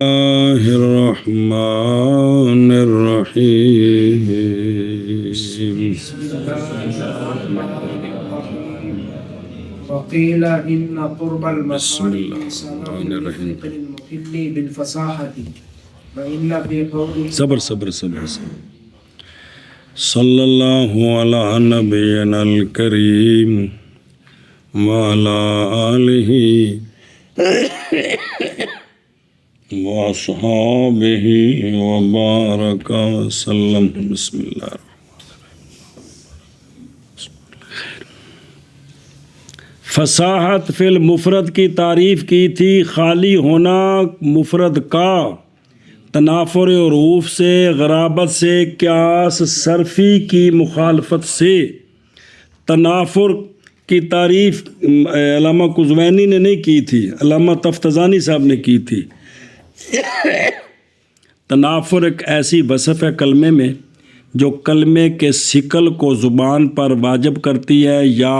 الله الرحمن الرحيم وقيل إن قرب بسم الله المصالح سبب الرحمن الرحيم للفقه المخل بالفصاحة وإن في قوله صبر صلى الله على نبينا الكريم وعلى آله وأصحابه وبارك وسلم بسم الله فصاحت فی المفرد کی تعریف کی تھی خالی ہونا مفرد کا تنافر حروف سے، غرابت سے، قیاس صرفی کی مخالفت سے۔ تنافر کی تعریف علامہ قزوینی نے نہیں کی تھی، علامہ تفتزانی صاحب نے کی تھی۔ تنافر ایک ایسی وصف ہے کلمے میں جو کلمے کے ثقل کو زبان پر واجب کرتی ہے یا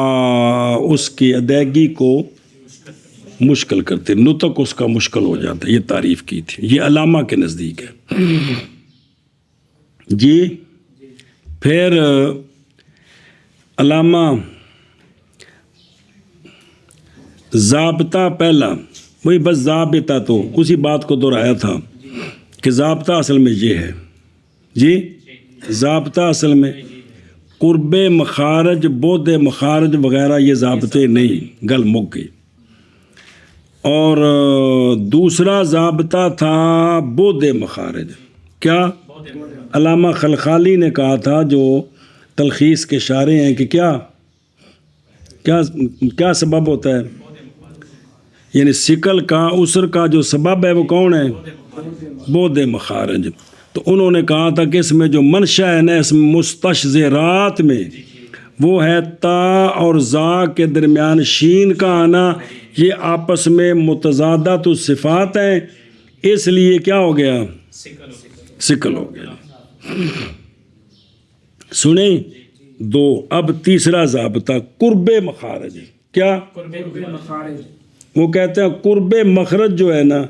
اس کی ادائیگی کو مشکل کرتی ہے، نطق اس کا مشکل ہو جاتا ہے۔ یہ تعریف کی تھی، یہ علامہ کے نزدیک ہے جی۔ پھر علامہ ضابطہ پہلا، وہی بس ضابطہ تو اسی بات کو دہرایا تھا کہ ضابطہ اصل میں یہ ہے جی۔ ضابطہ اصل میں قرب مخارج، بود مخارج وغیرہ یہ ضابطے نہیں، گل مک گئی۔ اور دوسرا ضابطہ تھا بود مخارج، کیا علامہ خلخالی نے کہا تھا جو تلخیص کے شارح ہیں کہ کیا سبب ہوتا ہے، یعنی ثقل کا عسر کا جو سبب ہے وہ کون ہے؟ بود مخارج۔ تو انہوں نے کہا تھا کہ اس میں جو منشا ہے نا، اس مستشذرات میں، وہ ہے تا اور زا کے درمیان شین کا آنا، یہ آپس میں متضادات الصفات ہیں، اس لیے کیا ہو گیا؟ ثقل ہو گیا۔ سنیں دو۔ اب تیسرا ضابطہ قرب مخارج، کیا؟ وہ کہتے ہیں قرب مخرج جو ہے نا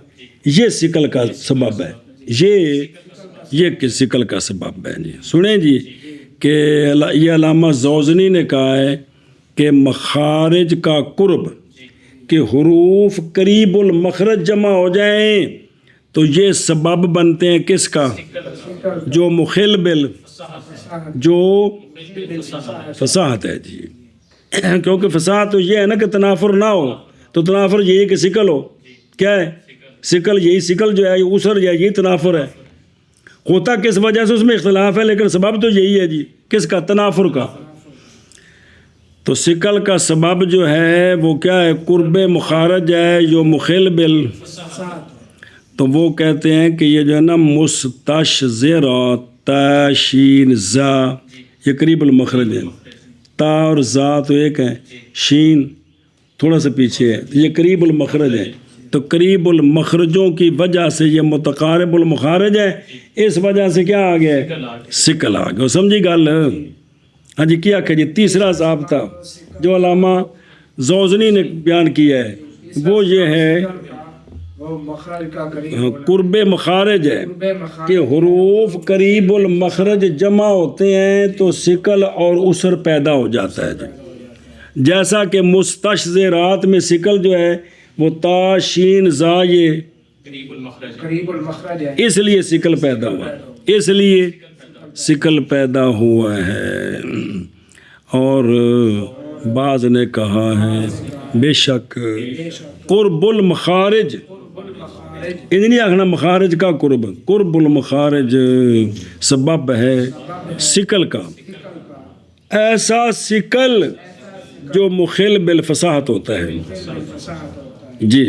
یہ ثقل کا سبب ہے، یہ ثقل کا سبب ہے جی۔ سنیں جی کہ یہ علامہ زوزنی نے کہا ہے کہ مخارج کا قرب کہ حروف قریب المخرج جمع ہو جائیں تو یہ سبب بنتے ہیں کس کا؟ جو مخل جو فصاحت ہے جی، کیونکہ فصاحت تو یہ ہے نا کہ تنافر نہ ہو، تو تنافر یہی کہ ثقل ہو، کیا ہے ثقل؟ یہی ثقل جو ہے یہ عسر یا یہی تنافر ہے۔ ہوتا کس وجہ سے اس میں اختلاف ہے، لیکن سبب تو یہی ہے جی، کس کا؟ تنافر کا۔ تو ثقل کا سبب جو ہے وہ کیا ہے؟ قرب مخارج ہے جو مخل تو وہ کہتے ہیں کہ یہ جو ہے نا مستشذرات، تا شین زا یہ قریب المخرج ہے، تا اور زا تو ایک ہے، شین تھوڑا سا پیچھے ہے، یہ قریب المخرج ہے۔ تو قریب المخرجوں کی وجہ سے یہ متقارب المخارج ہے، اس وجہ سے کیا آ گیا؟ ثقل آ گیا۔ سمجھی گل؟ ہاں جی کیا کہ جی تیسرا ضابطہ جو علامہ زوزنی نے بیان کیا ہے وہ یہ ہے قرب مخارج ہے کہ حروف قریب المخرج جمع ہوتے ہیں تو ثقل اور عسر پیدا ہو جاتا ہے جی۔ جیسا کہ مستشذرات میں ثقل جو ہے وہ تا شین زا یہ قریب المخرج ہے، اس لیے ثقل پیدا ہوا ہے۔ اور بعض نے کہا ہے بے شک قرب المخارج، ان نہیں آخنا مخارج کا قرب المخارج سبب ہے ثقل کا، ایسا ثقل جو مخل بالفصاحت ہوتا ہے جی۔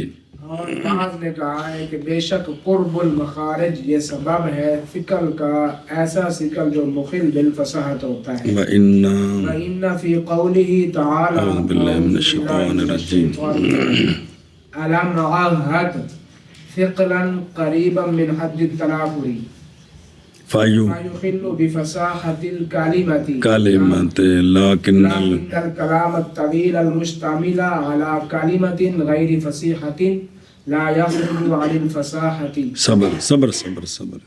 اور بعض نے کہا ہے کہ بے شک قرب المخارج یہ سبب ہے ثقل کا، ایسا ثقل جو مخل بالفصاحت ہوتا ہے۔ وَإِنَّ فِي قَوْلِهِ تَعَالَى اعوذ باللہ من الشیطان الرجیم أَلَمْ نَعَهَّدْ ثِقْلًا قَرِيبًا مِنْ حَدِّ التَّنَافُرِ فَيُخِلُّ بِفَصَاحَةِ الْكَلِمَةِ لكن الكلام الطويل المشتمل على كلمة غير فصيحة لا يخرج عن الفصاحة. صبر صبر صبر صبر.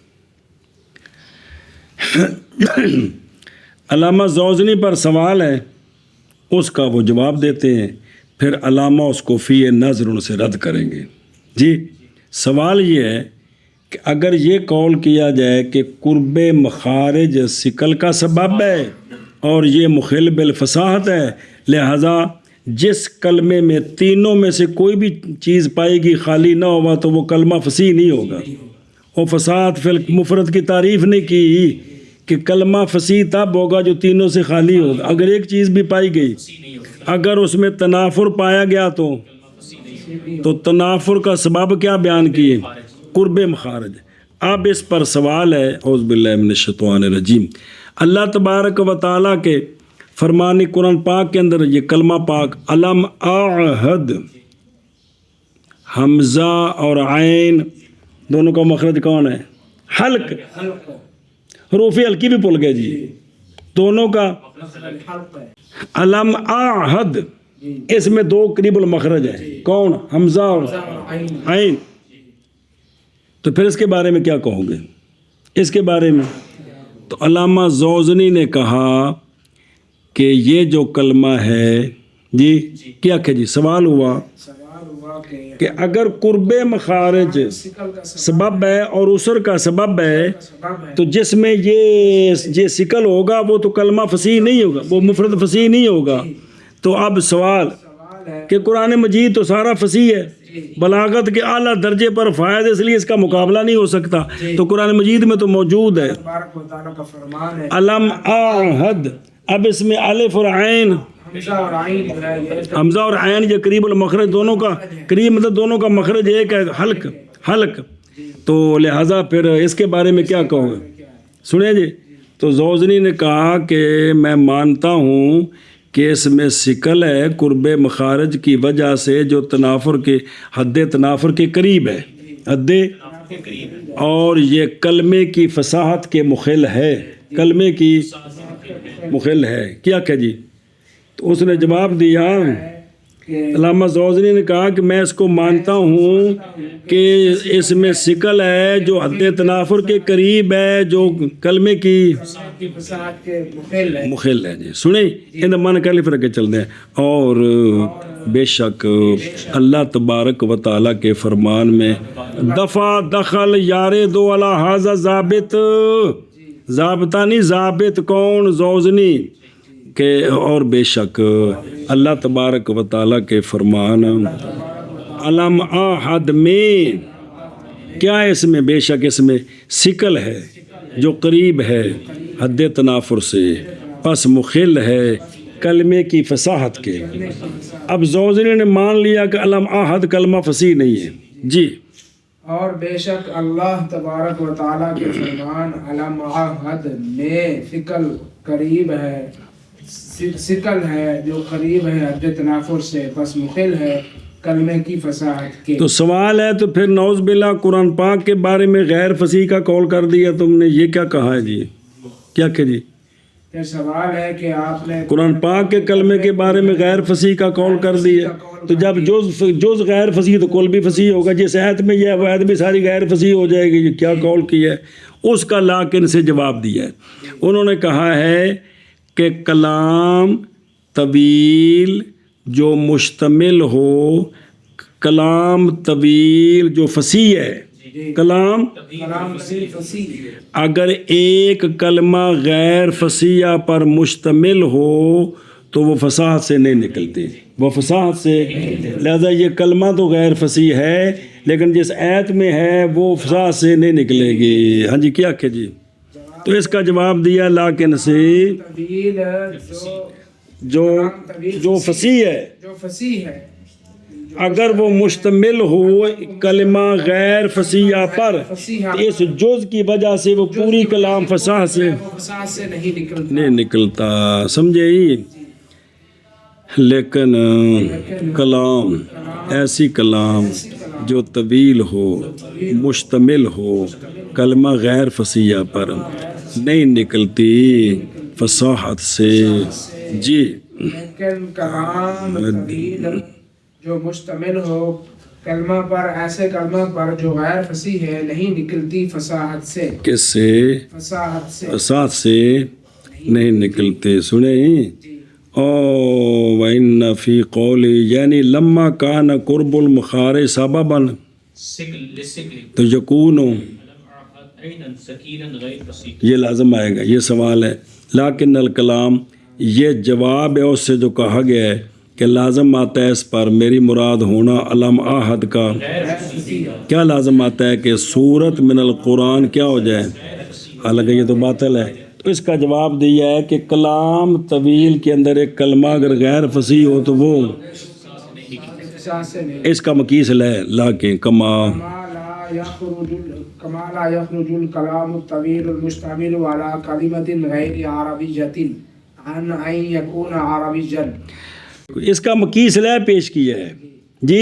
علامہ زوزنی پر سوال ہے، اس کا وہ جواب دیتے ہیں، پھر علامہ اس کو فی نظر ان سے رد کریں گے. جی سوال یہ ہے کہ اگر یہ قول کیا جائے کہ قرب مخارج ثقل کا سبب ہے اور یہ مخل بالفصاحت ہے، لہذا جس کلمے میں تینوں میں سے کوئی بھی چیز پائے گی خالی نہ ہوا تو وہ کلمہ فصیح نہیں ہوگا. اور فصاحت فی المفرد کی تعریف نہیں کی کہ کلمہ فصیح تب ہوگا جو تینوں سے خالی ہوگا. اگر ایک چیز بھی پائی گئی، اگر اس میں تنافر پایا گیا تو تنافر کا سبب کیا بیان کیے؟ قرب مخارج. اب اس پر سوال ہے، اعوذ باللہ من الشیطان الرجیم، اللہ تبارک و تعالیٰ کے فرمان قرآن پاک کے اندر یہ کلمہ پاک علم اعہد، حمزہ اور عین دونوں کا مخرج کون ہے؟ حلق. حروف حلقی بھی بھول گئے جی، دونوں کا علم اعہد، اس میں دو قریب المخرج ہے، کون؟ حمزہ اور عین. تو پھر اس کے بارے میں کیا کہو گے؟ اس کے بارے میں تو علامہ زوزنی نے کہا کہ یہ جو کلمہ ہے جی کیا کہ جی سوال ہوا کہ اگر قرب مخارج سبب ہے اور اسر کا سبب ہے تو جس میں یہ ثقل ہوگا وہ تو کلمہ فصیح نہیں ہوگا، وہ مفرد فصیح نہیں ہوگا. تو اب سوال کہ قرآن مجید تو سارا فصیح ہے، بلاغت کے اعلیٰ درجے پر فائد، اس لیے اس کا مقابلہ نہیں ہو سکتا. تو قرآن مجید میں تو موجود ہے علم اعہد. اب اس میں الف اور عین، حمزہ اور عین یہ قریب المخرج دونوں کا قریب، مطلب دونوں کا مخرج ایک ہے، حلق. تو لہٰذا پھر اس کے بارے میں کیا کہوں گے؟ سنیں جی. تو زوزنی نے کہا کہ میں مانتا ہوں کہ اس میں ثقل ہے قرب مخارج کی وجہ سے جو تنافر کے حد تنافر کے قریب ہے، حد، اور یہ کلمے کی فصاحت کے مخل ہے، کلمے کی مخل ہے. کیا کہ جی؟ تو اس نے جواب دیا، علامہ زوزنی نے کہا کہ میں اس کو مانتا ہوں کہ اس میں ثقل ہے جو حد تنافر کے قریب ہے، جو کلمے کی مخل ہے. جی سنیں ان من کا لفظ رکھ کے چل دیں. اور بے شک اللہ تبارک و تعالیٰ کے فرمان میں دفع دخل یار دو علی ھذا ضابط، ضابطہ نہیں ضابط کون؟ زوزنی کہ اور بے شک اللہ تبارک و تعالیٰ کے فرمان علم اعہد میں کیا ہے؟ اس میں بے شک اس میں ثقل ہے جو قریب ہے حد تنافر سے، پس مخل ہے کلمے کی فصاحت کے. اب زوزنی نے مان لیا کہ علم اعہد کلمہ فصیح نہیں ہے. جی اور بے شک اللہ تبارک و تعالیٰ کے فرمان علم اعہد میں ثقل قریب ہے، ثقل ہے جو قریب ہے حد تنافر سے، پس مخل ہے کلمے کی فصاحت کے. تو سوال ہے تو پھر نعوذ باللہ قرآن پاک کے بارے میں غیر فصیح کا قول کر دیا تم نے، یہ کیا کہا ہے جی؟ کیا کہ جی یہ سوال ہے کہ آپ نے قرآن پاک کے کلمے کے بارے میں غیر فصیح کا قول کر دیا، تو جب جز غیر فصیح تو کل بھی فصیح ہوگا. جس آیت میں یہ وہ آیت بھی ساری غیر فصیح ہو جائے گی. کیا قول کیا ہے اس کا لاکن سے جواب دیا ہے. انہوں نے کہا ہے کہ کلام طویل جو مشتمل ہو، کلام طویل جو فصیح ہے، کلام اگر ایک کلمہ غیر فصیح پر مشتمل ہو تو وہ فصاحت سے نہیں نکلتی، وہ فصاحت سے، لہذا یہ کلمہ تو غیر فصیح ہے لیکن جس آیت میں ہے وہ فصاحت سے نہیں نکلے گی. ہاں جی کیا کہ جی؟ تو اس کا جواب دیا لاکن سے جو فصیح ہے اگر وہ مشتمل ہو کلمہ غیر فصیح پر، اس جز کی وجہ سے وہ پوری کلام فصاحت سے نہیں نکلتا. سمجھے ہی؟ لیکن کلام ایسی کلام جو طویل ہو، مشتمل ہو، کلمہ غیر فصیح پر نہیں نکلتی فصاحت سے. جی لیکن کلام طویل جو مشتمل ہو کلمہ پر، ایسے کلمہ پر جو غیر فصیح ہے نہیں نکلتی فصاحت سے. کس سے؟ فصاحت سے. فصاحت سے نہیں نکلتے. سنیں جی. او وَإِنَّ فِي قَوْلِ یعنی لما کان قرب المخارج سببا تو یکون، یہ لازم آئے گا، یہ سوال ہے. لیکن الکلام، یہ جواب ہے اس سے جو کہا گیا ہے کہ لازم آتا ہے اس پر میری مراد ہونا علم آہد کا. کیا لازم آتا ہے کہ سورت من القرآن کیا ہو جائے؟ حالانکہ یہ تو باطل ہے. تو اس کا جواب دیا ہے کہ کلام طویل کے اندر ایک کلمہ اگر غیر فصیح ہو تو وہ اس کا مقیس ہے. لیکن کما لا يخرج الكلام الطويل المشتمل على كلمة غير عربية عن أن يكون عربيا. اس کا مقیس لہ پیش کیا ہے جی،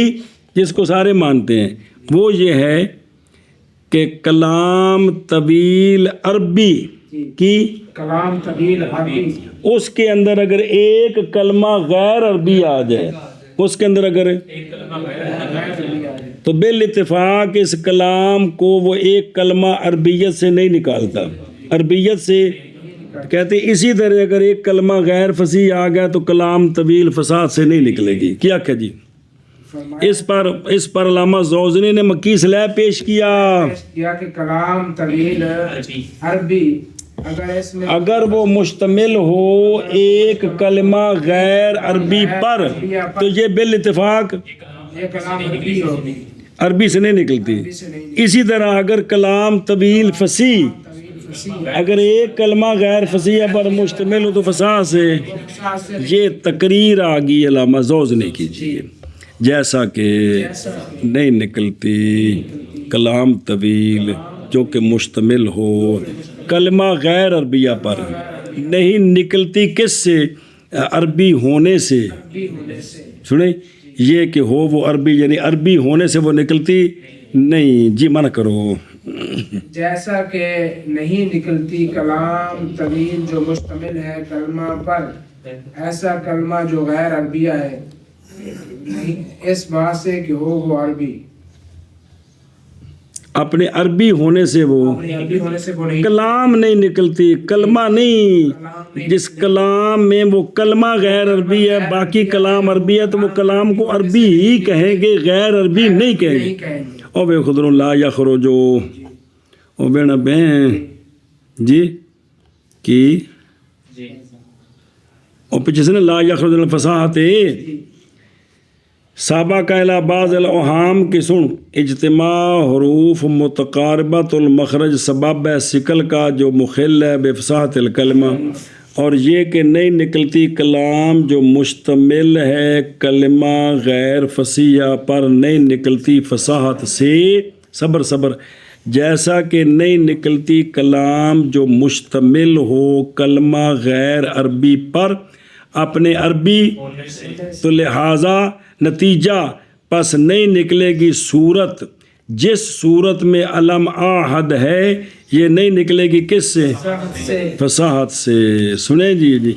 جس کو سارے مانتے ہیں. وہ یہ ہے کہ کلام طویل عربی کی، کلام طویل عربی، اس کے اندر اگر ایک کلمہ غیر عربی آ جائے، اس کے اندر اگر تو بالاتفاق اس کلام کو وہ ایک کلمہ عربیت سے نہیں نکالتا. عربیت سے کہتے ہیں اسی طرح اگر ایک کلمہ غیر فصیح آ گیا تو کلام طویل فصاحت سے نہیں نکلے گی. کیا کہ جی اس پر علامہ زوزنی نے مقیس لہ پیش کیا کہ کلام طویل عربی اگر وہ مشتمل ہو ایک کلمہ غیر عربی پر تو یہ بالاتفاق عربی سے نہیں نکلتی. اسی طرح اگر کلام طویل فصیح اگر ایک کلمہ غیر فصیح پر مشتمل ہو تو فصاحت سے، یہ تقریر آ گئی علامہ زوزنی کیجیے، جیسا کہ نہیں نکلتی کلام طویل جو کہ مشتمل ہو کلمہ غیر عربیہ پر، نہیں نکلتی کس سے؟ عربی ہونے سے. سنیں یہ کہ ہو وہ عربی، یعنی عربی ہونے سے وہ نکلتی نہیں. جی منع کرو. جیسا کہ نہیں نکلتی کلام طویل جو مشتمل ہے کلمہ پر، ایسا کلمہ جو غیر عربیہ ہے اس بات سے کہ ہو وہ عربی، اپنے عربی ہونے سے وہ کلام نہیں نکلتی. کلمہ نہیں، جس کلام میں وہ کلمہ غیر عربی ہے باقی کلام عربی ہے تو وہ کلام کو عربی ہی کہیں گے، غیر عربی نہیں کہیں گے. او بے خدر لا یخرجو او بے نبین جی کی او پیچھے سے نا لا یخرج الفصاحت سابقہ الی بعض الاوہام کی سن اجتماع حروف متقاربۃ المخرج سبب ہے سکل کا جو مخل ہے بے فصاحت الکلمہ، اور یہ کہ نہیں نکلتی کلام جو مشتمل ہے کلمہ غیر فصیح پر نہیں نکلتی فصاحت سے. صبر جیسا کہ نہیں نکلتی کلام جو مشتمل ہو کلمہ غیر عربی پر اپنے عربی، تو لہٰذا نتیجہ پس نہیں نکلے گی صورت جس صورت میں علم آہد ہے، یہ نہیں نکلے گی کس سے؟ فصاحت سے. سنیں جی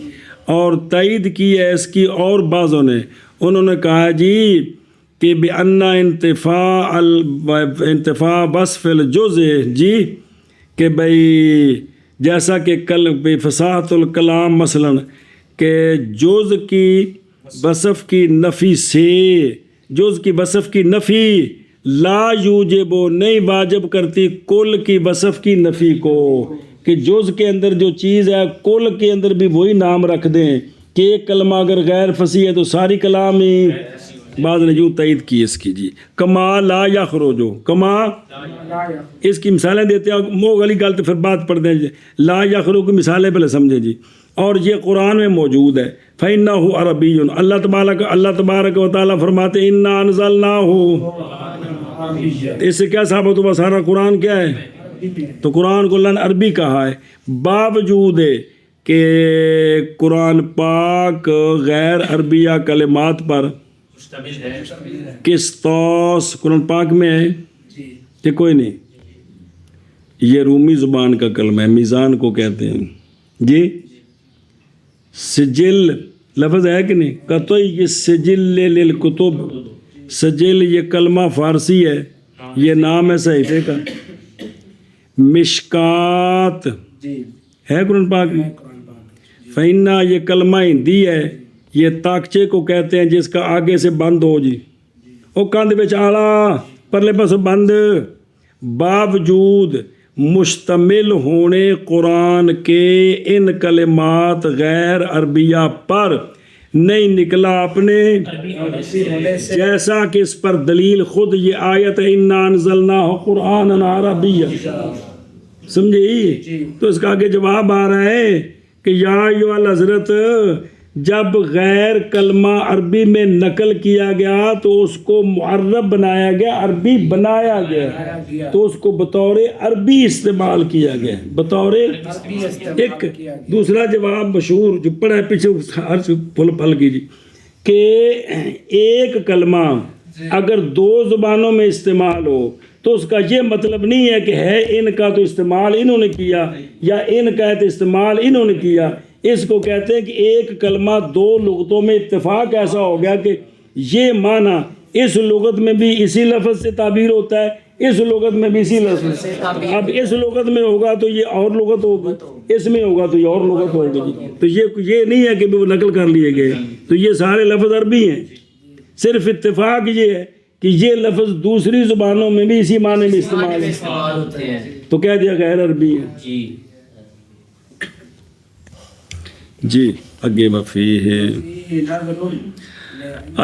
اور تائید کی ہے اس کی اور بعضوں نے، انہوں نے کہا جی کہ بِأَنَّ انتفاع وصف الجزء جی کہ بھئی جیسا کہ فصاحت الکلام مثلاً کہ جز کی وصف کی نفی سے، جز کی وصف کی نفی لا یوجب نہیں واجب کرتی کل کی وصف کی نفی کو، کہ جز کے اندر جو چیز ہے کل کے اندر بھی وہی نام رکھ دیں کہ ایک کلمہ اگر غیر فصیح ہے تو ساری کلام ہی. بعض نے یوں تائید کی اس کی جی کما لا یخرجو کما، اس کی مثالیں دیتے ہیں موغ علی گل تو پھر بات پڑھ دیں جی. لا یخرجو کی مثالیں پہلے سمجھیں جی. اور یہ قرآن میں موجود ہے فَإِنَّهُ عَرَبِيٌّ. اللہ تبارک و تعالیٰ فرماتے ہیں اِنَّا أَنزَلْنَاهُ. اس سے کیا ثابت ہوا؟ سارا قرآن کیا ہے؟ تو قرآن کو اللہ نے عربی کہا ہے، باوجود کہ قرآن پاک غیر عربیہ کلمات پر قسطاس قرآن پاک میں ہے کہ کوئی نہیں. یہ رومی زبان کا کلمہ ہے، میزان کو کہتے ہیں جی. سجل لفظ ہے کہ نہیں؟ قطعی سجل للکتب سجل یہ کلمہ فارسی ہے، یہ نام ہے صحیفے کا. مشکات جی ہے قرآن پاک میں. قرآن پاک. فینا یہ کلمہ ہندی ہے، یہ تاکچے کو کہتے ہیں جس کا آگے سے بند ہو جی، وہ کندھ بچ آلا پرلے پاس بند. باوجود مشتمل ہونے قرآن کے ان کلمات غیر عربیہ پر نہیں نکلا اپنے، جیسا کہ اس پر دلیل خود یہ آیت ہے انا انزلناہ قرآنا عربیا. سمجھی؟ تو اس کا آگے جواب آ رہا ہے کہ یا ایھا الحضرت، جب غیر کلمہ عربی میں نقل کیا گیا تو اس کو معرب بنایا گیا، عربی بنایا گیا تو اس کو بطور عربی استعمال کیا گیا، بطور ایک. دوسرا جواب مشہور جو پڑھا ہے پیچھے ہر پھل کیجیے کہ ایک کلمہ اگر دو زبانوں میں استعمال ہو تو اس کا یہ مطلب نہیں ہے کہ ہے ان کا تو استعمال انہوں نے کیا یا ان کا ہے تو استعمال انہوں نے کیا. اس کو کہتے ہیں کہ ایک کلمہ دو لغتوں میں اتفاق ایسا ہو گیا کہ یہ معنی اس لغت میں بھی اسی لفظ سے تعبیر ہوتا ہے، اس لغت میں بھی اسی لفظ سے. اب اس لغت میں ہوگا تو یہ اور لغت ہوگی، اس میں ہوگا تو یہ اور لغت ہوگی. تو یہ نہیں ہے کہ وہ نقل کر لیے گئے، تو یہ سارے لفظ عربی ہیں. صرف اتفاق یہ ہے کہ یہ لفظ دوسری زبانوں میں بھی اسی معنی میں استعمال ہے تو کہہ دیا غیر عربی ہے. جی آگے وفی ہے.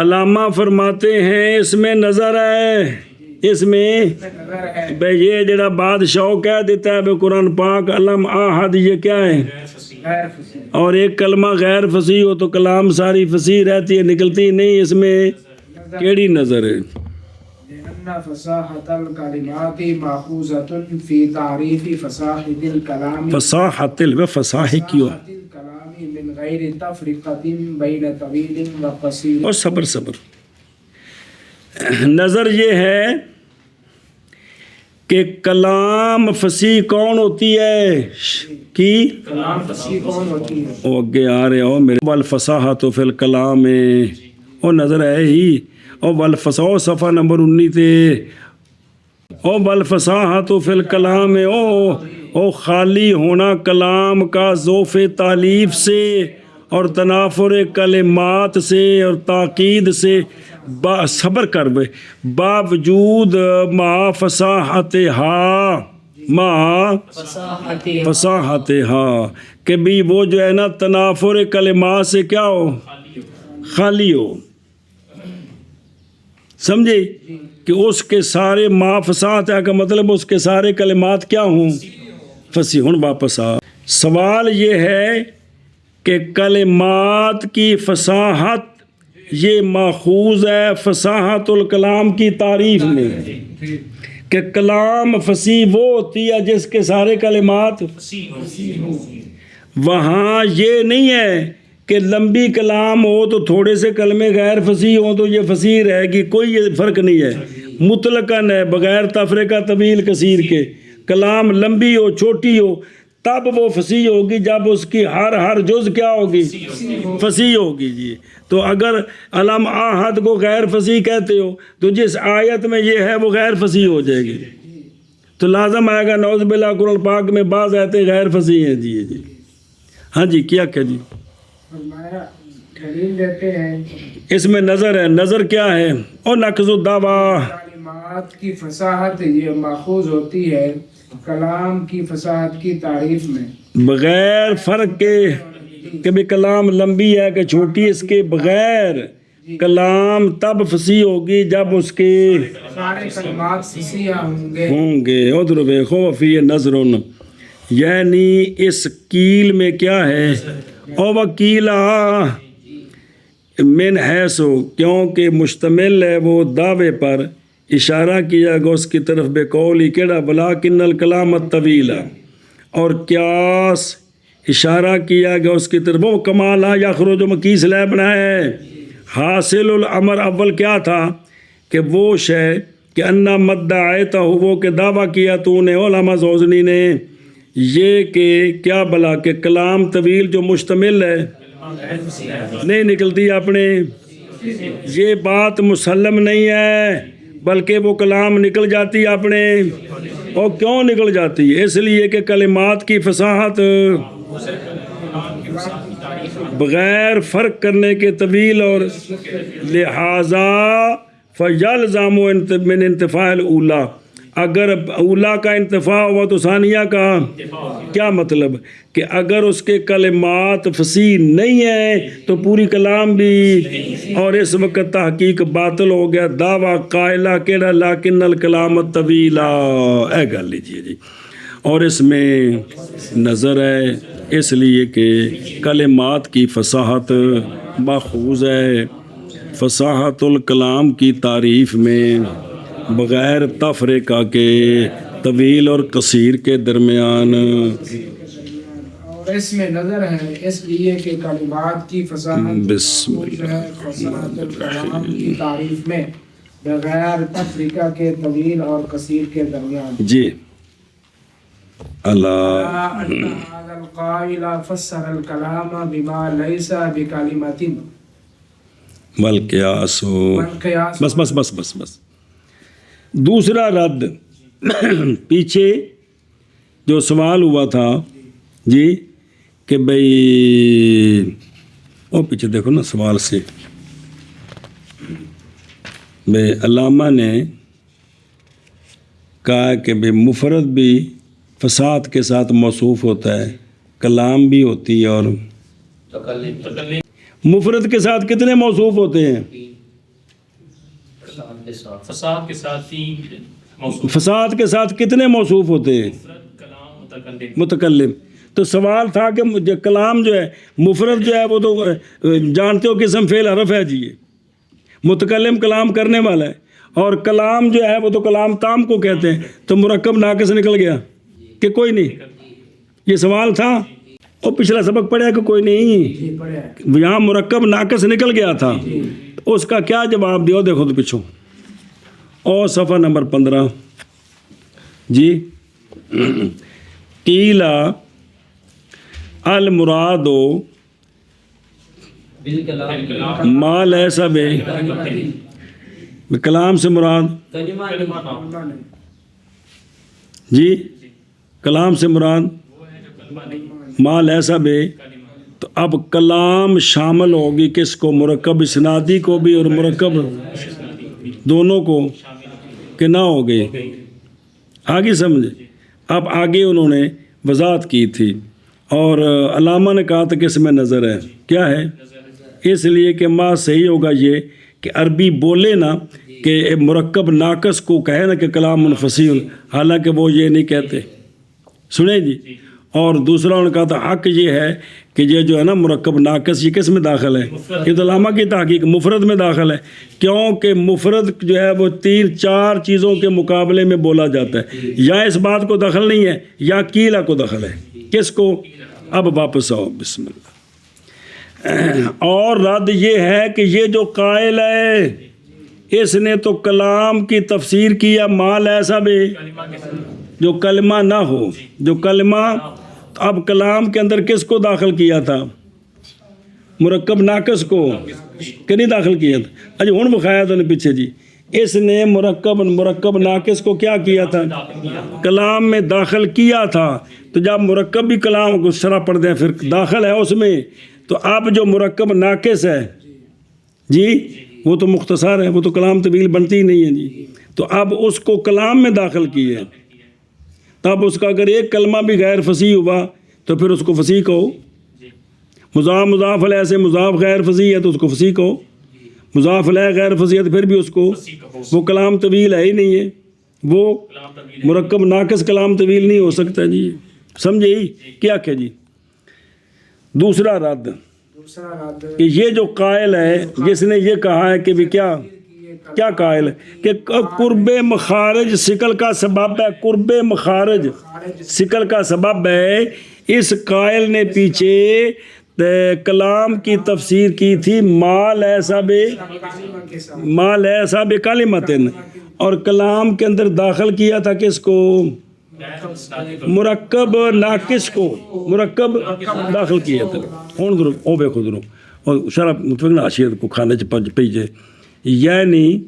علامہ فرماتے ہیں اس میں نظر ہے، اس میں بھئی یہ جڑا بادشاہ کہہ دیتا ہے بے قرآن پاک علم آہد یہ کیا ہے، اور ایک کلمہ غیر فصیح ہو تو کلام ساری فصیح رہتی ہے، نکلتی نہیں. اس میں کیڑی نظر ہے؟ لأن فصاحة الكلمات مأخوذة في تعريف فصاحة الكلام فصاحت فصاح کیوں الكلام من غير تفرقة بين طويل وقصير. اور صبر نظر یہ ہے کہ کلام فصیح کون ہوتی ہے کی کلام فصیح کون ہوتی ہے؟ وہ اگے آ رہے ہو میرے والفصاحۃ فی الکلام میں وہ نظر ہے ہی. اور والفصاح صفحہ نمبر 19 تے او والفصاحۃ فی الکلام او خالی ہونا کلام کا ذوف تالیف سے اور تنافر کلمات سے اور تاکید سے صبر کر باوجود ما فصاحتہا کہ بھی وہ جو ہے نا تنافر کلمات سے کیا ہو، خالی ہو. سمجھے کہ اس کے سارے ما فصاحت کا مطلب اس کے سارے کلمات کیا ہوں، فصیح. ہوں واپس آ، سوال یہ ہے کہ کلمات کی فصاحت یہ ماخوذ ہے فصاحت الکلام کی تعریف میں کہ کلام فصیح وہ ہوتی ہے جس کے سارے کلمات. وہاں یہ نہیں ہے کہ لمبی کلام ہو تو تھوڑے سے کلمے غیر فصیح ہوں تو یہ فصیح رہے گی، کوئی یہ فرق نہیں ہے. مطلقاً ہے بغیر تفریقہ طویل کثیر کے. کلام لمبی ہو چھوٹی ہو تب وہ فصیح ہوگی جب اس کی ہر جز کیا ہوگی، فصیح ہوگی. جی تو اگر علم آہد کو غیر فصیح کہتے ہو تو جس آیت میں یہ ہے وہ غیر فصیح ہو جائے گی. تو لازم آئے گا نعوذ باللہ قرآن پاک میں بعض آیتیں غیر فصیح ہیں. جی ہاں جی کیا کہ جی فرمایا دلیل دیتے ہیں اس میں نظر ہے. نظر کیا ہے؟ اور نقض الدعویٰ کلمات کی فصاحت یہ ماخوذ ہوتی ہے کلام کی فصاحت کی تعریف میں بغیر فرق کے کہ بھی کلام لمبی ہے کہ چھوٹی، اس کے بغیر کلام تب فصیح ہوگی جب اس کے سارے کلمات فصیح ہوں گے. ادھر دیکھو فی نظر، یعنی اس کیل میں کیا ہے، او وکیلا من حیث کیونکہ مشتمل ہے وہ دعوے پر، اشارہ کیا گیا اس کی طرف بے قولی کیڑا بلاکن الکلام الطویل، اور قیاس اشارہ کیا گیا اس کی طرف وہ کمالہ یخرج مکیس لے بنایا ہے. حاصل الامر اول کیا تھا کہ وہ شے کہ انا مدعیتہ وہ کہ دعویٰ کیا تو نے علامہ زوزنی نے یہ کہ کیا بلا کہ کلام طویل جو مشتمل ہے نہیں نکلتی اپنے یہ بات مسلم نہیں ہے، بلکہ وہ کلام نکل جاتی ہے اپنے، اور کیوں نکل جاتی ہے؟ اس لیے کہ کلمات کی فصاحت بغیر فرق کرنے کے طویل، اور لہذا فَيَلْزَمُ مِنْ انتفاع الاولیٰ، اگر اولا کا انتفاع ہوا تو ثانیہ کا کیا مطلب؟ کہ اگر اس کے کلمات فصیح نہیں ہیں تو پوری کلام بھی، اور اس وقت تحقیق باطل ہو گیا، دعویٰ قائلہ کہنا لیکن الکلام الطویلہ، اے گل لیجیے جی، اور اس میں نظر ہے، اس لیے کہ کلمات کی فصاحت ماخوذ ہے فصاحت الکلام کی تعریف میں بغیر تفریقہ کے طویل اور قصیر کے درمیان، اور اس میں نظر ہے اس لیے کہ کلمات کی فصاحت ہے فصاحت الکلام کی تعریف میں بغیر تفریقہ کے طویل اور قصیر کے درمیان۔ جی اللہ القائل فسر الکلام بما لیس بکلمۃ والقیاس، بس دوسرا رد پیچھے جو سوال ہوا تھا جی کہ بھئی وہ پیچھے دیکھو نا سوال سے، بھئی علامہ نے کہا کہ بھئی مفرد بھی فصاحت کے ساتھ موصوف ہوتا ہے، کلام بھی ہوتی ہے، اور مفرد کے ساتھ کتنے موصوف ہوتے ہیں؟ فصاحت کے ساتھ کتنے موصوف ہوتے ہیں؟ متکلم۔ تو سوال تھا کہ کلام جو ہے مفرد جو ہے وہ تو جانتے ہو کہ اسم فعل حرف ہے جی، متکلم کلام کرنے والا ہے، اور کلام جو ہے وہ تو کلام تام کو کہتے ہیں، تو مرکب ناقص نکل گیا کہ کوئی نہیں؟ یہ سوال تھا، اور پچھلا سبق پڑھا کہ کوئی نہیں، یہاں مرکب ناقص نکل گیا تھا، اس کا کیا جواب دیا؟ دیکھو تو پچھو، اور صفحہ نمبر 15 جی، قیلا المراد ما لیس کلام سے مراد جی، کلام سے مراد ما لیس بے، تو اب کلام شامل ہوگی کس کو؟ مرکب اسنادی کو بھی اور مرکب دونوں کو، کہ نہ ہو گئی؟ آگے سمجھے؟ اب آگے انہوں نے وضاحت کی تھی، اور علامہ نے کہا تھا کہ اس میں نظر ہے، کیا ہے؟ اس لیے کہ ما صحیح ہوگا یہ کہ عربی بولے نا کہ مرکب ناقص کو کہے نا کہ کلام منفصل، حالانکہ وہ یہ نہیں کہتے، سنیں جی۔ اور دوسرا انہوں نے کہا تھا حق یہ ہے کہ یہ جو ہے نا مرکب ناقص یہ کس میں داخل ہے؟ یہ تو علامہ کی تحقیق مفرد میں داخل ہے، کیونکہ مفرد جو ہے وہ 3-4 چیزوں کے مقابلے میں بولا جاتا ہے، یا اس بات کو دخل نہیں ہے یا قیلا کو دخل ہے، کس کو؟ اب واپس آؤ، بسم اللہ۔ اور رد یہ ہے کہ یہ جو قائل ہے اس نے تو کلام کی تفسیر کیا مال ایسا بھی جو کلمہ نہ ہو، جو کلمہ، اب کلام کے اندر کس کو داخل کیا تھا؟ مرکب ناقص کو، کہ نہیں داخل کیا تھا؟ اجی ہن بخایا تو نے پیچھے جی، اس نے مرکب ناقص کو کیا کیا تھا؟ کلام میں داخل کیا تھا، تو جب مرکب بھی کلام کو شرح پڑھ دیں پھر داخل ہے اس میں، تو اب جو مرکب ناقص ہے جی وہ تو مختصر ہے، وہ تو کلام طویل بنتی ہی نہیں ہے جی، تو اب اس کو کلام میں داخل کی ہے، تب اس کا اگر ایک کلمہ بھی غیر فصیح ہوا تو پھر اس کو فصیح کہو، مضاف علیہ سے مضاف غیر فصیح ہے تو اس کو فصیح کہو، مضاف علیہ غیر فصیح ہے تو پھر بھی اس کو، وہ کلام طویل ہے ہی نہیں ہے، وہ مرکب ناقص کلام طویل نہیں ہو سکتا جی، سمجھے ہی کیا کہ جی۔ دوسرا رد کہ یہ جو قائل ہے جس نے یہ کہا ہے کہ بھی کیا قائل ہے کہ قرب مخارج ثقل کا سبب ہے، قرب مخارج ثقل کا سبب ہے، اس قائل نے پیچھے کلام کی تفسیر کی تھی ما لیس بکلمۃ، اور کلام کے اندر داخل کیا تھا کس کو؟ مرکب ناقص کو، مرکب داخل کیا تھا۔ ہوں درو او بے خود رو اور شرح متفق حاشیت کو کھانے پیجے، یعنی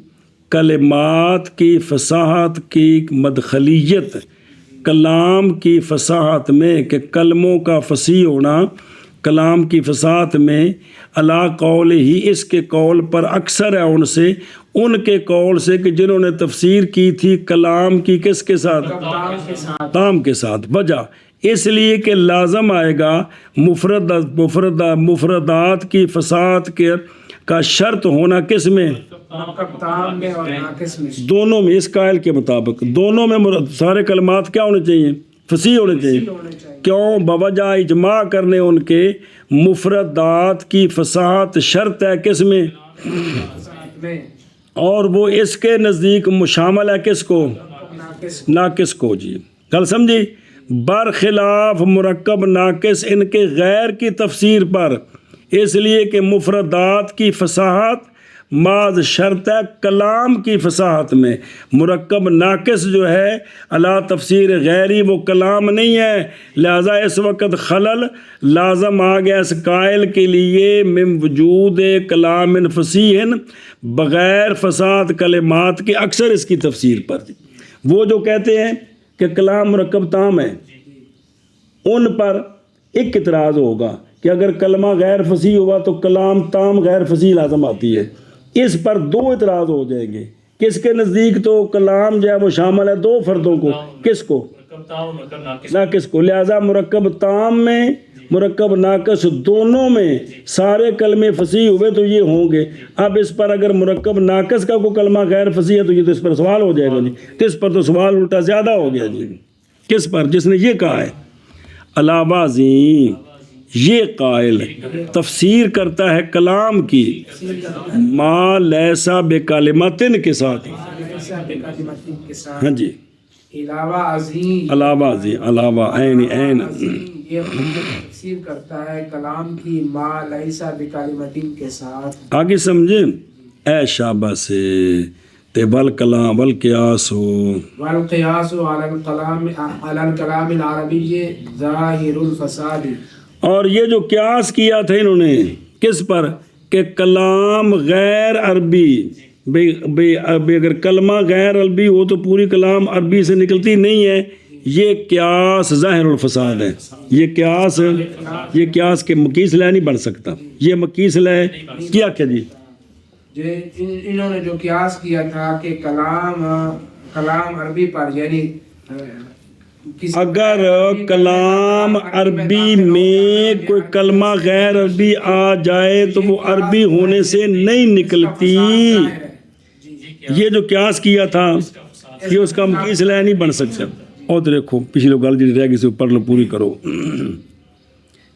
کلمات کی فصاحت کی مدخلیت کلام کی فصاحت میں، کہ کلموں کا فصیح ہونا کلام کی فصاحت میں علا قول ہی، اس کے قول پر اکثر ہے ان کے قول سے کہ جنہوں نے تفسیر کی تھی کلام کی کس کے ساتھ؟ تام کے ساتھ۔ وجہ اس لیے کہ لازم آئے گا مفردات کی فصاحت کا شرط ہونا کس میں؟ دونوں میں، اس قائل کے مطابق دونوں میں سارے کلمات کیا ہونے چاہیے؟ فصیح ہونے چاہیے۔ کیوں؟ بوجہ اجماع کرنے ان کے مفردات کی فصاحت شرط ہے کس میں؟ اور وہ اس کے نزدیک مشامل ہے کس کو؟ ناقص کو۔ جی کل سمجھی؟ برخلاف مرکب ناقص ان کے غیر کی تفسیر پر، اس لیے کہ مفردات کی فصاحت بعض شرط ہے کلام کی فصاحت میں، مرکب ناقص جو ہے علا تفسیر غیری وہ کلام نہیں ہے، لہذا اس وقت خلل لازم آ گیا اس قائل کے لیے من وجود کلام فصیح بغیر فصاحت کلمات کے اکثر اس کی تفسیر پر۔ وہ جو کہتے ہیں کہ کلام مرکب تام ہے، ان پر ایک اعتراض ہوگا کہ اگر کلمہ غیر فصیح ہوا تو کلام تام غیر فصیح لازم آتی ہے۔ اس پر دو اعتراض ہو جائیں گے۔ کس کے نزدیک تو کلام جو ہے وہ شامل ہے دو فردوں کو، کس کو؟ ناقص کو، لہذا مرکب تام میں مرکب ناقص دونوں میں سارے کلمے فصیح ہوئے تو یہ ہوں گے۔ اب اس پر اگر مرکب ناقص کا کوئی کلمہ غیر فصیح ہے تو یہ تو اس پر سوال ہو جائے گا۔ جی تو اس پر تو سوال الٹا زیادہ ہو گیا۔ جی کس پر؟ جس نے یہ کہا ہے علاوہ ازیں یہ قائل تفسیر کرتا ہے کلام کی ما لیسا بکلمتن کے ساتھ۔ ہاں جی، علاوہ ازیں علاوہ عین یہ تفسیر کرتا ہے کلام کی ما لیسا بکلمتن کے ساتھ۔ آگے سمجھیں، اے شابہ سے تے والکلام والقیاس والقیاس علی الکلام العربی ظاہر الفساد۔ اور یہ جو قیاس کیا تھا انہوں نے کس پر؟ کہ کلام غیر عربی، اگر کلمہ غیر عربی ہو تو پوری کلام عربی سے نکلتی نہیں ہے، یہ قیاس ظاہر الفساد ہے۔ یہ قیاس کے مقیس لہ نہیں بن سکتا، یہ مقیس لہ کیا کیا؟ جی انہوں نے جو قیاس کیا تھا کہ کلام عربی پر، یعنی اگر کلام عربی میں کوئی کلمہ غیر عربی آ جائے تو وہ عربی ہونے سے نہیں نکلتی۔ یہ جو قیاس کیا تھا یہ اس کا مقیس لہ نہیں بن سکتا۔ اور دیکھو پچھلی گل جی رہ گئی سے پڑھ لو، پوری کرو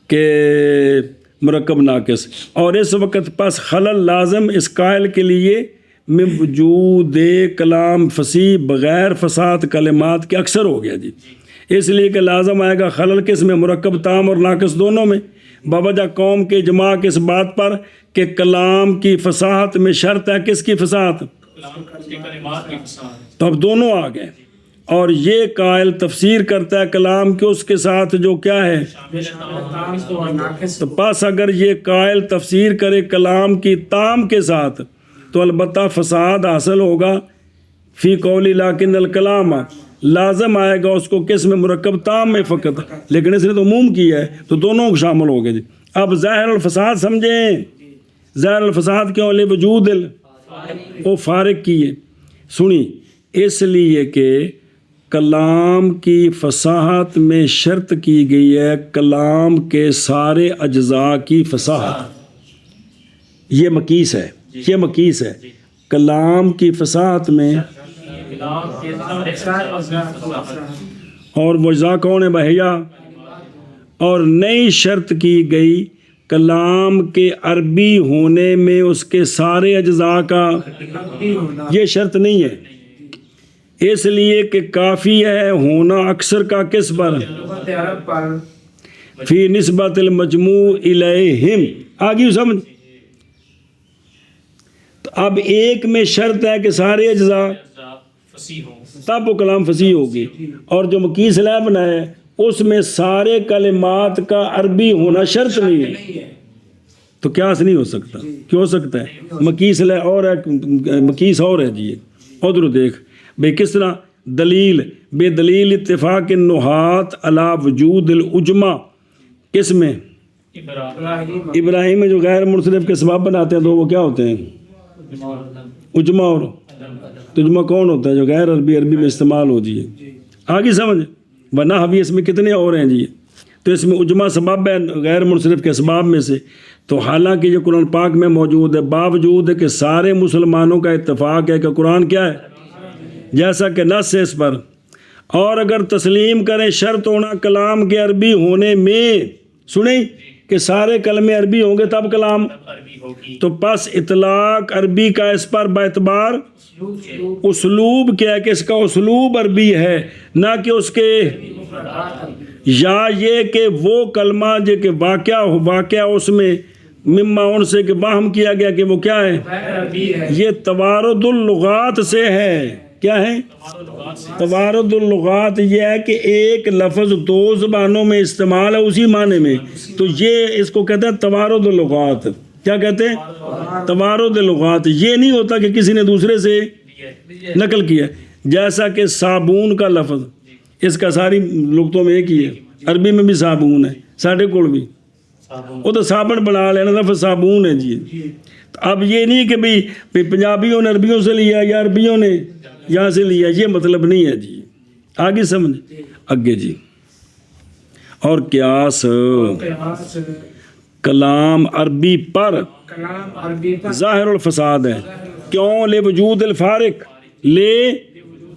کہ مرکب ناقص، اور اس وقت پس خلل لازم اس قائل کے لیے من وجود کلام فصیح بغیر فصاحت کلمات کے اکثر ہو گیا۔ جی اس لیے کہ لازم آئے گا خلل کس میں؟ مرکب تام اور ناقص دونوں میں، بوجہ قوم کے اجماع کے اس بات پر کہ کلام کی فصاحت میں شرط ہے کس کی فصاحت؟ تو اب دونوں آ گئے۔ اور یہ قائل تفسیر کرتا ہے کلام کے اس کے ساتھ جو کیا ہے؟ تو پس اگر یہ قائل تفسیر کرے کلام کی تام کے ساتھ تو البتہ فساد حاصل ہوگا فی قولی لیکن الکلام، لازم آئے گا اس کو کس میں؟ مرکب تام میں فقط، لیکن اس نے تو عموم کیا ہے تو دونوں کو شامل ہو گئے۔ جی اب ظاہر الفساد سمجھیں، ظاہر الفساد کیوں؟ لے وجود وہ فارق کیے، سنی اس لیے کہ کلام کی فصاحت میں شرط کی گئی ہے کلام کے سارے اجزاء کی فصاحت۔ یہ مقیس ہے، یہ مقیس ہے کلام کی فصاحت میں۔ اور وہ اجزاء کون ہے؟ بہیا۔ اور نئی شرط کی گئی کلام کے عربی ہونے میں اس کے سارے اجزاء کا، یہ شرط نہیں ہے، اس لیے کہ کافی ہے ہونا اکثر کا کس پر؟ فی نسبت المجموع الیہم۔ آگے سمجھ؟ تو اب ایک میں شرط ہے کہ سارے اجزاء، تب وہ کلام فصیح ہوگی، اور جو مقیس لہ بنا ہے اس میں سارے کلمات کا عربی ہونا شرط نہیں ہے۔ تو قیاس نہیں ہو سکتا. کیوں ہو سکتا ہے؟ مقیس اور ہے، مقیس اور ہے جی. ادھر دیکھ بھئی کس طرح دلیل بے دلیل اتفاق النحات علی وجود العجمہ کس میں؟ ابراہیم میں جو غیر منصرف کے سبب بناتے ہیں تو وہ کیا ہوتے ہیں؟ عجمہ. اور تجمہ کون ہوتا ہے؟ جو غیر عربی میں استعمال ہو جی. آگے سمجھ ورنہ ابھی اس میں کتنے اور ہیں جی. تو اس میں عجمہ سبب ہے غیر منصرف کے اسباب میں سے. تو حالانکہ یہ قرآن پاک میں موجود ہے، باوجود ہے کہ سارے مسلمانوں کا اتفاق ہے کہ قرآن کیا ہے؟ جیسا کہ نص ہے اس پر. اور اگر تسلیم کریں شرط ہونا کلام کے عربی ہونے میں، سنیں کہ سارے کلمے عربی ہوں گے تب کلام، تو پس اطلاق عربی کا اس پر باعتبار اسلوب کیا ہے کہ اس کا اسلوب عربی ہے، نہ کہ اس کے، یا یہ کہ وہ کلمہ جو کہ واقعہ اس میں مما ان سے کہ واہم کیا گیا کہ وہ کیا ہے؟ یہ توارد اللغات سے ہے. کیا ہے؟ توارد اللغات. یہ ہے کہ ایک لفظ دو زبانوں میں استعمال ہے اسی معنی میں، تو یہ اس کو کہتے ہیں توارد اللغات. کیا کہتے ہیں؟ توارد اللغات. یہ نہیں ہوتا کہ کسی نے دوسرے سے نقل کیا. جیسا کہ صابون کا لفظ اس کا ساری لغتوں میں ایک ہی ہے، عربی میں بھی صابون ہے، ساڈے کول بھی وہ تو صابن بنا لینا لفظ صابون ہے جی. اب یہ نہیں کہ بھئی پنجابیوں نے عربیوں سے لیا یا عربیوں نے یہاں سے لیا، یہ مطلب نہیں ہے جی. آگے سمجھ آگے جی. اور قیاس کلام عربی پر ظاہر الفساد ہے. کیوں؟ لے وجود الفارق لے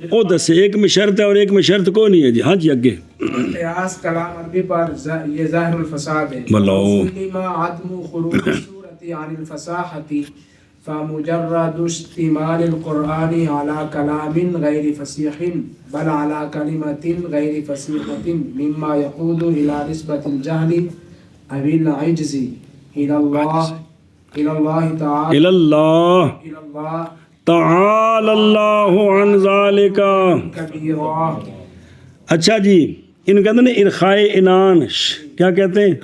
او دس، ایک میں شرط ہے اور ایک میں شرط کوئی نہیں ہے جی. ہاں جی آگے. قیاس کلام عربی پر یہ ظاہر الفساد ہے. عدم خروج الصورت عن الفصاحة فمجرد اشتمال القرآن على كلام غير فصيح بل على كلمة غير فصيحة مما يقود إلى نسبة الجهل أو العجز إلى الله تعالى الله عن ذلك كبيرا. اچھا جی، ان کہتے ہیں ارخائے عنان. کیا کہتے ہیں؟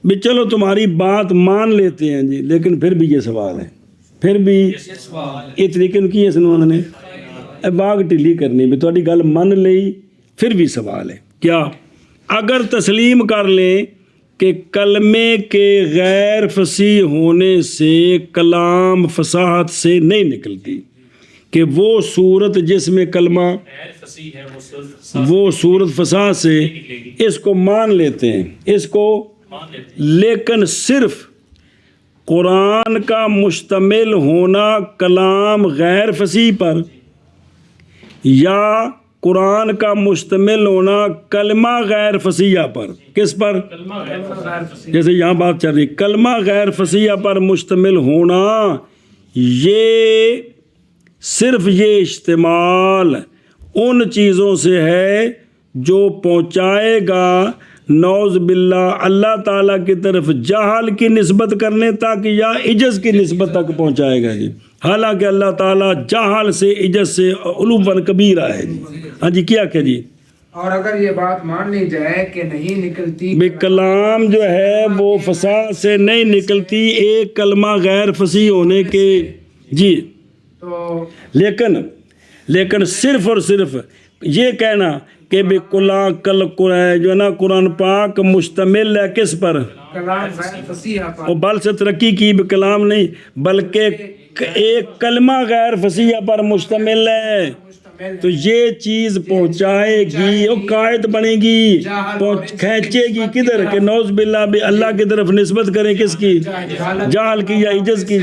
بھی چلو تمہاری بات مان لیتے ہیں جی، لیکن پھر بھی یہ سوال ہے، پھر بھی یہ طریقے کی ہے انہوں نے باغ ٹلی کرنی بھی تھوڑی گل من لئی، پھر بھی سوال ہے. کیا؟ اگر تسلیم کر لیں کہ کلمے کے غیر فصیح ہونے سے کلام فصاحت سے نہیں نکلتی، کہ وہ صورت جس میں کلمہ وہ صورت فصاحت سے، اس کو مان لیتے ہیں، اس کو، لیکن صرف قرآن کا مشتمل ہونا کلام غیر فصیح پر یا قرآن کا مشتمل ہونا کلمہ غیر فصیحہ پر، کس پر؟ جیسے یہاں بات چل رہی کلمہ غیر فصیحہ پر مشتمل ہونا، یہ صرف یہ اشتمال ان چیزوں سے ہے جو پہنچائے گا نعوذ باللہ اللہ تعالیٰ کی طرف جہل کی نسبت کرنے تک یا عجز کی نسبت تک پہنچائے گا جی. حالانکہ اللہ تعالیٰ جہل سے عجز سے علوًا کبیرہ ہے جی. ہاں جی کیا کہ جی. اور اگر یہ بات مان لی جائے کہ نہیں نکلتی، بے کلام جو ہے وہ فصاحت سے نہیں نکلتی ایک کلمہ غیر فصیح ہونے کے جی، تو لیکن صرف اور صرف یہ کہنا کہ بے کل جو ہے نا قرآن پاک مشتمل ہے کس پر؟ کلام غیر فصیح پر. وہ بل سے ترقی کی بھی کلام نہیں بلکہ ایک کلمہ غیر فصیح پر مشتمل ہے، تو یہ چیز پہنچائے گی، وہ قائد بنے گی، کھینچے گی کدھر کہ نعوذ باللہ بھی اللہ کی طرف نسبت کریں کس کی؟ جہل کی یا عجز کی.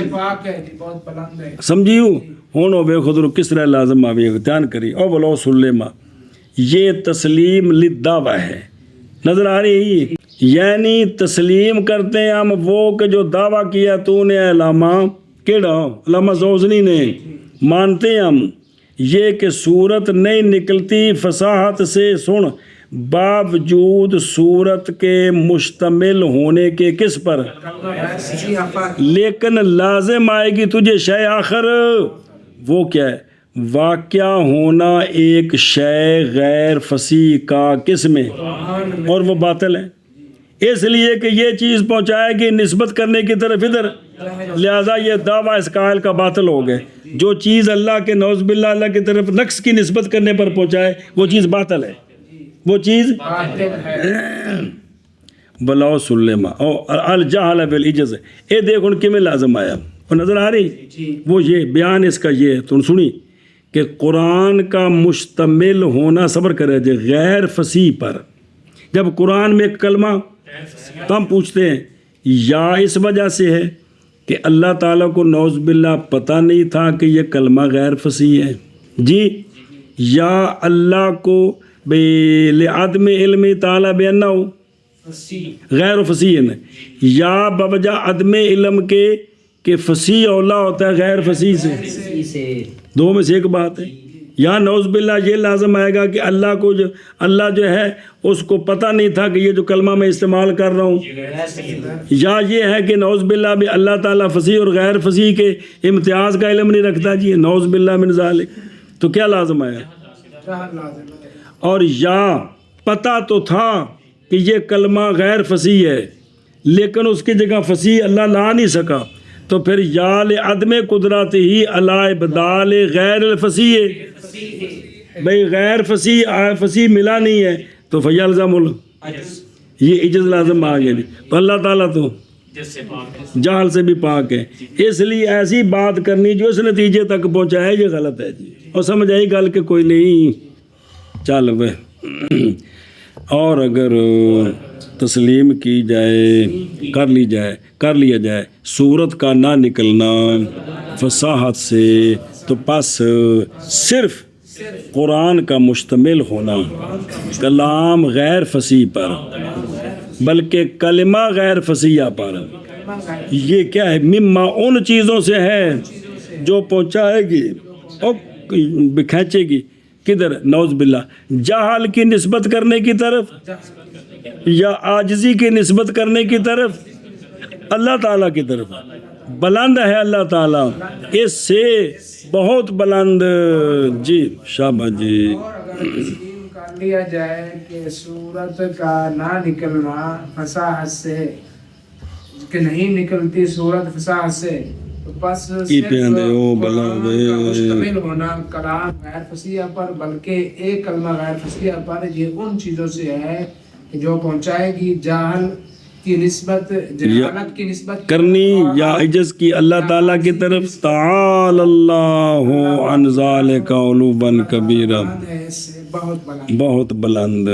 سمجھیو ہونو بے خود کس طرح لازم آبی اغتیان کری او بلو سلمہ. یہ تسلیم للدعویٰ ہے، نظر آ رہی ہے، یعنی تسلیم کرتے ہیں ہم وہ کہ جو دعویٰ کیا تو نے علامہ کیڑا علامہ زوزنی نے، مانتے ہیں ہم یہ کہ صورت نہیں نکلتی فصاحت سے، سن باوجود صورت کے مشتمل ہونے کے کس پر، لیکن لازم آئے گی تجھے شے آخر، وہ کیا ہے؟ واقعہ ہونا ایک شے غیر فصیح کا کس میں، اور وہ باطل ہے. اس لیے کہ یہ چیز پہنچائے گی نسبت کرنے کی طرف ادھر، لہذا یہ دعویٰ اس قائل کا باطل ہو گئے. جو چیز اللہ کے نعوذ باللہ اللہ کی طرف نقص کی نسبت کرنے پر پہنچائے وہ چیز باطل ہے، وہ چیز بلاؤ سلما اور الجہل بالعجز. اے دیکھ ان کے میں لازم آیا اور نظر آ رہی وہ یہ بیان اس کا یہ تو سنی کہ قرآن کا مشتمل ہونا صبر کرے جے غیر فصیح پر. جب قرآن میں ایک کلمہ تو ہم پوچھتے ہیں یا اس وجہ سے ہے کہ اللہ تعالیٰ کو نعوذ باللہ پتہ نہیں تھا کہ یہ کلمہ غیر فصیح ہے جی، یا اللہ کو لعدم علم تعالیٰ بیانہ ہو غیر فصیح ہے، یا بوجہ عدم علم کے کہ فصیح اولا ہوتا ہے غیر فصیح سے، دو میں سے ایک بات ہے. یا نعوذ باللہ یہ لازم آئے گا کہ اللہ جو ہے اس کو پتہ نہیں تھا کہ یہ جو کلمہ میں استعمال کر رہا ہوں، یا یہ ہے کہ نعوذ باللہ بھی اللہ تعالیٰ فصیح اور غیر فصیح کے امتیاز کا علم نہیں رکھتا جی، نعوذ باللہ من ذالک. تو کیا لازم آیا؟ اور یا پتہ تو تھا کہ یہ کلمہ غیر فصیح ہے لیکن اس کی جگہ فصیح اللہ لا نہیں سکا، تو پھر یا لعدم قدرت ہی علی ابدال غیر الفصیح، بھئی غیر فصیح ملا نہیں ہے تو فیلزم یہ عجز لازم آ گیا. تو اللہ تعالیٰ تو جہل سے بھی پاک ہے، اس لیے ایسی بات کرنی جو اس نتیجے تک پہنچائے یہ غلط ہے جی. اور سمجھ آئی گل کہ کوئی نہیں چل وہ. اور اگر تسلیم کی جائے کر لیا جائے صورت کا نہ نکلنا فصاحت سے، تو پس صرف قرآن کا مشتمل ہونا کلام غیر فصیح پر بلکہ کلمہ غیر فصیح پر، یہ کیا ہے؟ مما ان چیزوں سے ہے جو پہنچائے گی اور کھینچے گی کدھر؟ نعوذ باللہ جہل کی نسبت کرنے کی طرف یا عاجزی کی نسبت کرنے کی طرف اللہ تعالیٰ کی طرف. بلند ہے اللہ تعالیٰ اس سے بہت بلند جی. شاباش جی. اور اگر تسلیم کر لیا جائے کہ صورت کا نہ نکلنا فصاحت سے، کہ نہیں نکلتی صورت فصاحت سے، تو بس صرف قرآن کا مشتمل ہونا کلام غیر فصیح پر بلکہ ایک کلمہ غیر فصیح پر، یہ ان چیزوں سے ہے جو پہنچائے گی جہل کی نسبت، جہالت کی نسبت کرنی یا عجز کی اللہ تعالیٰ کی طرف. تعالی اللہ عن ذالک علوا کبیرا، بہت بلند. بہت بلند.